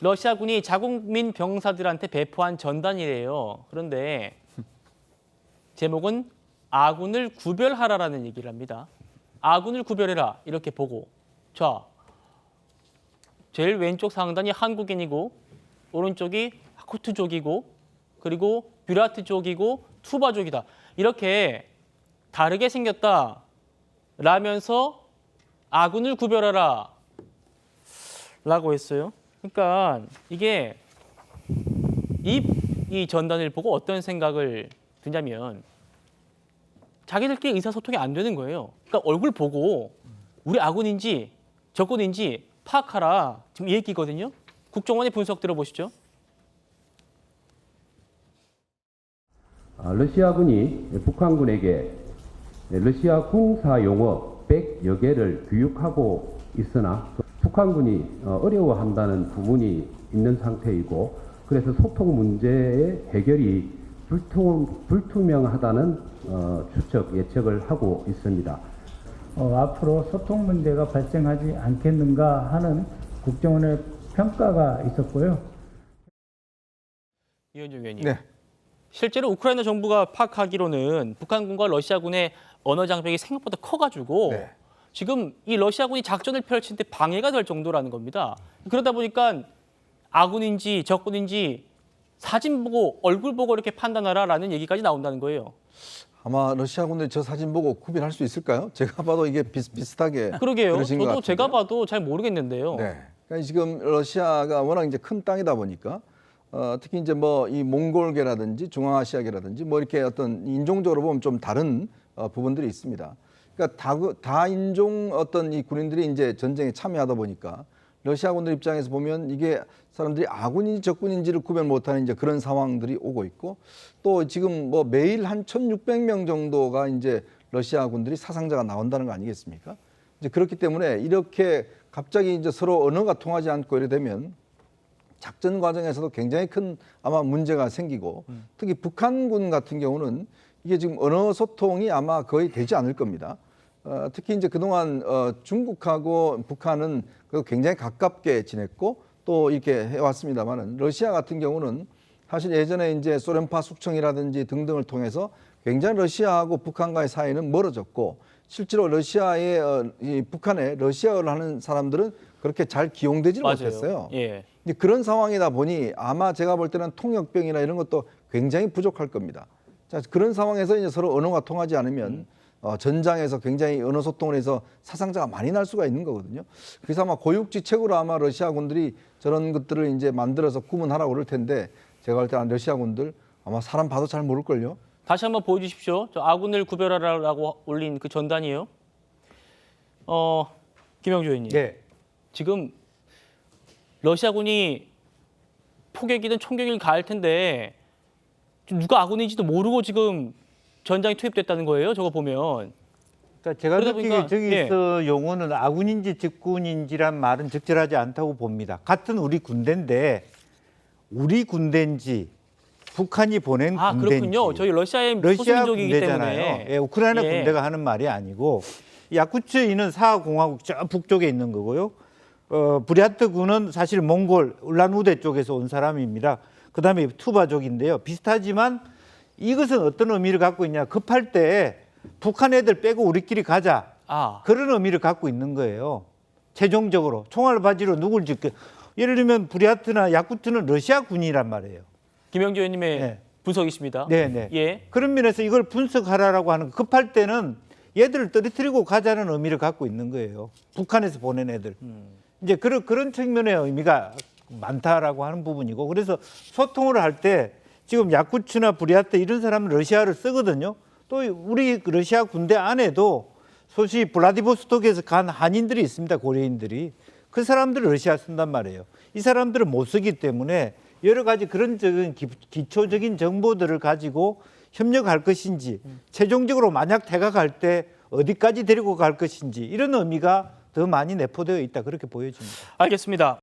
러시아군이 자국민 병사들한테 배포한 전단이래요. 그런데 제목은 아군을 구별하라라는 얘기를 합니다. 아군을 구별해라 이렇게 보고, 자, 제일 왼쪽 상단이 한국인이고 오른쪽이 야쿠트족이고 그리고 뷰라트족이고 투바족이다. 이렇게 다르게 생겼다 라면서 아군을 구별하라 라고 했어요. 그러니까 이게 이 전단을 보고 어떤 생각을 드냐면 자기들끼리 의사소통이 안 되는 거예요. 그러니까 얼굴 보고 우리 아군인지 적군인지 파악하라 지금 이 얘기거든요. 국정원의 분석 들어보시죠. 러시아군이 북한군에게 러시아 군사 용어 100여 개를 교육하고 있으나 북한군이 어려워한다는 부분이 있는 상태이고, 그래서 소통 문제의 해결이 불투명하다는 추측, 예측을 하고 있습니다. 앞으로 소통 문제가 발생하지 않겠는가 하는 국정원의 평가가 있었고요. 이현정 의원님. 네. 실제로 우크라이나 정부가 파악하기로는 북한군과 러시아군의 언어 장벽이 생각보다 커가지고 네. 지금 이 러시아군이 작전을 펼칠 때 방해가 될 정도라는 겁니다. 그러다 보니까 아군인지 적군인지 사진 보고 얼굴 보고 이렇게 판단하라라는 얘기까지 나온다는 거예요. 아마 러시아군들이 저 사진 보고 구별할 수 있을까요? 제가 봐도 이게 비슷하게 그러게요. 그러신 것 저도 같은데요. 제가 봐도 잘 모르겠는데요. 네. 그러니까 지금 러시아가 워낙 이제 큰 땅이다 보니까 특히 이제 뭐 이 몽골계라든지 중앙아시아계라든지 뭐 이렇게 어떤 인종적으로 보면 좀 다른 부분들이 있습니다. 그러니까 다인종 어떤 이 군인들이 이제 전쟁에 참여하다 보니까 러시아군들 입장에서 보면 이게 사람들이 아군인지 적군인지를 구별 못하는 이제 그런 상황들이 오고 있고, 또 지금 뭐 매일 한 1,600명 정도가 이제 러시아군들이 사상자가 나온다는 거 아니겠습니까? 이제 그렇기 때문에 이렇게 갑자기 이제 서로 언어가 통하지 않고 이래 되면 작전 과정에서도 굉장히 큰 아마 문제가 생기고, 특히 북한군 같은 경우는 이게 지금 언어 소통이 아마 거의 되지 않을 겁니다. 특히 이제 그동안 중국하고 북한은 굉장히 가깝게 지냈고 또 이렇게 해왔습니다만은, 러시아 같은 경우는 사실 예전에 이제 소련파 숙청이라든지 등등을 통해서 굉장히 러시아하고 북한과의 사이는 멀어졌고, 실제로 러시아의 이 북한에 러시아어를 하는 사람들은 그렇게 잘 기용되지 못했어요. 예. 이제 그런 상황이다 보니 아마 제가 볼 때는 통역병이나 이런 것도 굉장히 부족할 겁니다. 자, 그런 상황에서 이제 서로 언어가 통하지 않으면 전장에서 굉장히 언어 소통을 해서 사상자가 많이 날 수가 있는 거거든요. 그래서 아마 고육지책으로 아마 러시아군들이 저런 것들을 이제 만들어서 구문하라고 그럴 텐데, 제가 볼 때는 러시아군들 아마 사람 봐도 잘 모를걸요. 다시 한번 보여주십시오. 저 아군을 구별하라고 올린 그 전단이에요. 김영주 의원님. 네. 지금 러시아군이 포격이든 총격을 가할 텐데 누가 아군인지도 모르고 지금 전장에 투입됐다는 거예요. 저거 보면. 그러니까 제가 그러다 느끼기에 보니까, 저기서 용어는 아군인지 적군인지란 말은 적절하지 않다고 봅니다. 같은 우리 군대인데 우리 군대인지 북한이 보낸 군대인지. 그렇군요. 저희 러시아의 러시아 소수민족이기 군대잖아요. 때문에. 예, 우크라이나 예. 군대가 하는 말이 아니고, 야쿠츠인은 사하공화국 저 북쪽에 있는 거고요. 부랴트군은 사실 몽골 울란우데 쪽에서 온 사람입니다. 그다음에 투바족인데요. 비슷하지만 이것은 어떤 의미를 갖고 있냐? 급할 때 북한 애들 빼고 우리끼리 가자. 그런 의미를 갖고 있는 거예요. 최종적으로 총알 바지로 누굴 짓게. 예를 들면 부랴트나 야쿠트는 러시아 군이란 말이에요. 김영주 의원님의 네. 분석이십니다. 네네. 예. 그런 면에서 이걸 분석하라라고 하는, 급할 때는 얘들을 떨어뜨리고 가자는 의미를 갖고 있는 거예요. 북한에서 보낸 애들. 이제 그런 측면의 의미가 많다라고 하는 부분이고, 그래서 소통을 할 때 지금 야쿠츠나 부랴트 이런 사람은 러시아를 쓰거든요. 또 우리 러시아 군대 안에도 소위 블라디보스토크에서 간 한인들이 있습니다. 고려인들이. 그 사람들은 러시아 쓴단 말이에요. 이 사람들은 못 쓰기 때문에 여러 가지 그런 기초적인 정보들을 가지고 협력할 것인지, 최종적으로 만약 태각할 때 어디까지 데리고 갈 것인지, 이런 의미가 더 많이 내포되어 있다, 그렇게 보여집니다. 알겠습니다.